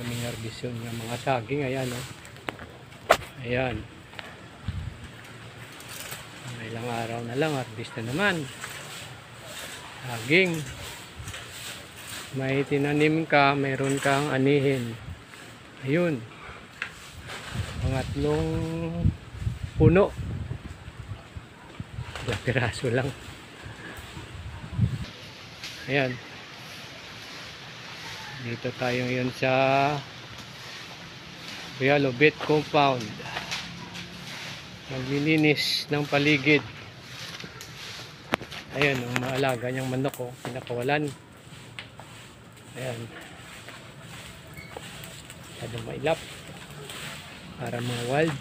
kaming harvestion ng mga saging. Ayan, oh. Ayan. Ilang araw na lang, harvest na naman. Saging. May tinanim ka, mayroon kang anihin. Ayun. Pangatlong puno. Ilang piraso lang. Ayan. Dito tayo ngayon sa Realobet Compound. Naglilinis ng paligid. Ayan, ang maalaga niyang manok, oh, pinakawalan. Ayan. Masyadong mailap. Para mga wild.